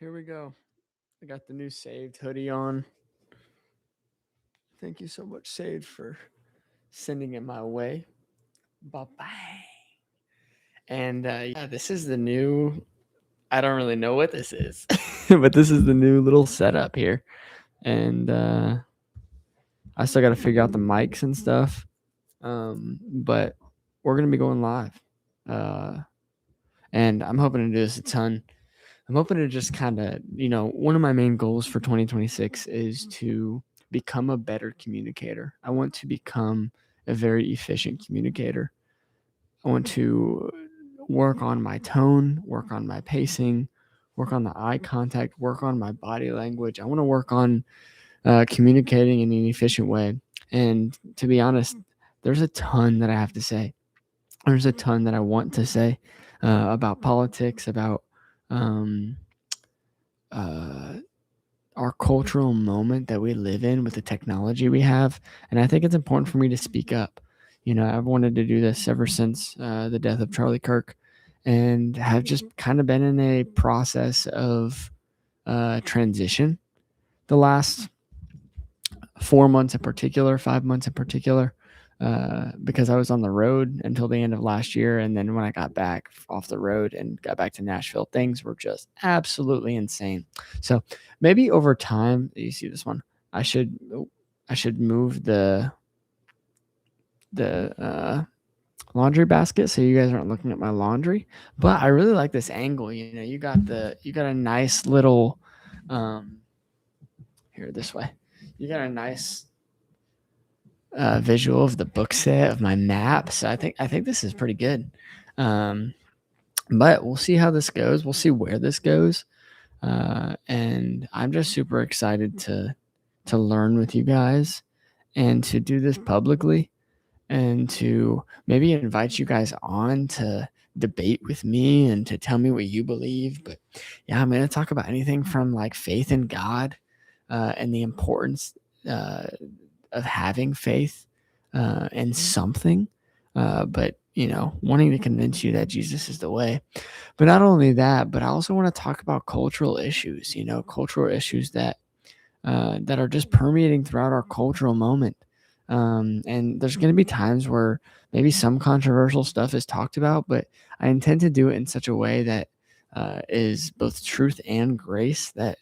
Here we go. I got the new Saved hoodie on. Thank you so much, Saved, for sending it my way. Bye bye. And yeah, this is the new. I don't really know what this is, but this is the new little setup here. And I still got to figure out the mics and stuff. But we're going to be going live. Uh, and I'm hoping to do this a ton. I'm hoping to just kind of, one of my main goals for 2026 is to become a better communicator. I want to become a very efficient communicator. I want to work on my tone, work on my pacing, work on the eye contact, work on my body language. I want to work on communicating in an efficient way. And to be honest, there's a ton that I have to say. There's a ton that I want to say about politics, about um, uh, our cultural moment that we live in with the technology we have. And I think it's important for me to speak up. I've wanted to do this ever since the death of Charlie Kirk, and have just kind of been in a process of transition the last 4 months in particular, 5 months in particular, because I was on the road until the end of last year. And then when I got back off the road and got back to Nashville, things were just absolutely insane. So maybe over time, you see this one, I should move the laundry basket so you guys aren't looking at my laundry. But I really like this angle. You got a nice little here this way. You got a nice visual of the book set of my map. So I think this is pretty good. But we'll see how this goes. We'll see where this goes. And I'm just super excited to learn with you guys and to do this publicly, and to maybe invite you guys on to debate with me and to tell me what you believe. But yeah, I'm going to talk about anything from like faith in God and the importance of having faith in something, but wanting to convince you that Jesus is the way. But not only that, but I also want to talk about cultural issues. Cultural issues that are just permeating throughout our cultural moment. And there's going to be times where maybe some controversial stuff is talked about, but I intend to do it in such a way that is both truth and grace, that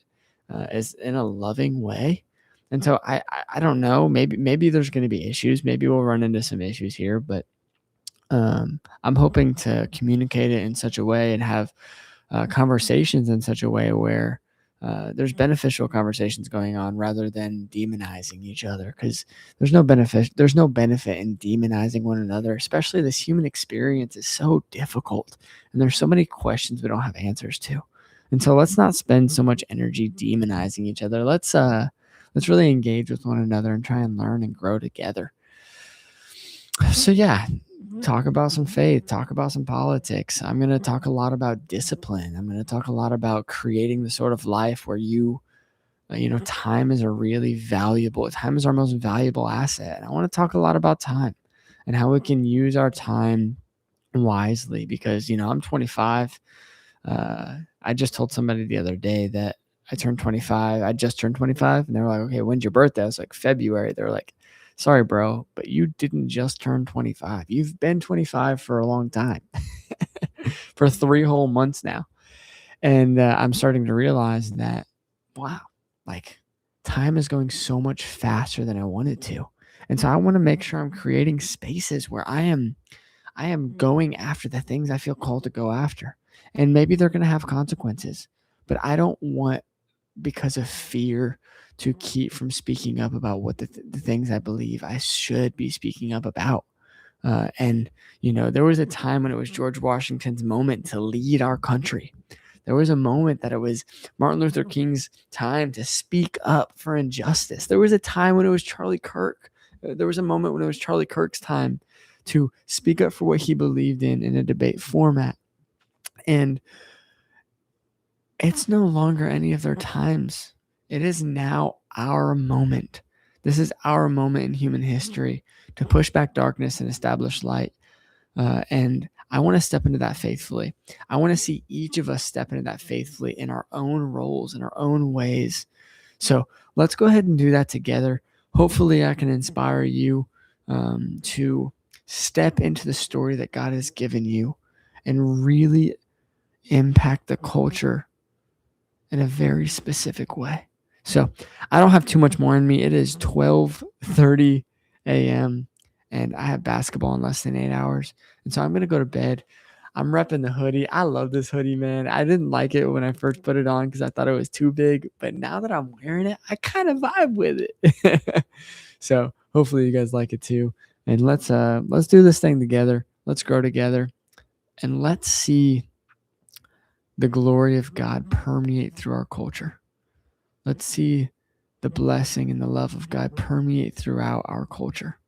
is in a loving way. And so I don't know, maybe there's going to be issues. Maybe we'll run into some issues here, but I'm hoping to communicate it in such a way and have conversations in such a way where there's beneficial conversations going on rather than demonizing each other, because there's no benefit in demonizing one another. Especially this human experience is so difficult, and there's so many questions we don't have answers to. And so let's not spend so much energy demonizing each other. Let's really engage with one another and try and learn and grow together. So yeah, talk about some faith, talk about some politics. I'm going to talk a lot about discipline. I'm going to talk a lot about creating the sort of life where time is time is our most valuable asset. And I want to talk a lot about time and how we can use our time wisely, because, I'm 25. I just told somebody the other day that I turned 25. I just turned 25, and they were like, okay, when's your birthday? I was like, February. They're like, sorry, bro, but you didn't just turn 25. You've been 25 for a long time, for 3 whole months now. And I'm starting to realize that, wow, like time is going so much faster than I wanted to. And so I want to make sure I'm creating spaces where I am going after the things I feel called to go after. And maybe they're going to have consequences, but I don't want, because of fear, to keep from speaking up about what the things I believe I should be speaking up about. And there was a time when it was George Washington's moment to lead our country. There was a moment that it was Martin Luther King's time to speak up for injustice. There was a time when it was Charlie Kirk. There was a moment when it was Charlie Kirk's time to speak up for what he believed in a debate format. And it's no longer any of their times. It is now our moment. This is our moment in human history to push back darkness and establish light. And I want to step into that faithfully. I want to see each of us step into that faithfully in our own roles, in our own ways. So let's go ahead and do that together. Hopefully, I can inspire you to step into the story that God has given you and really impact the culture in a very specific way. So I don't have too much more in me. It is 12:30 a.m. and I have basketball in less than 8 hours. And so I'm going to go to bed. I'm repping the hoodie. I love this hoodie, man. I didn't like it when I first put it on because I thought it was too big. But now that I'm wearing it, I kind of vibe with it. So hopefully you guys like it too. And let's do this thing together. Let's grow together. And let's see the glory of God permeate through our culture. Let's see the blessing and the love of God permeate throughout our culture.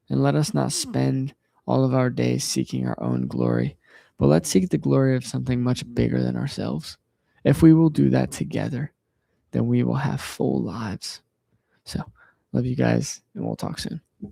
And let us not spend all of our days seeking our own glory, but let's seek the glory of something much bigger than ourselves. If we will do that together, then we will have full lives. So, love you guys, and we'll talk soon.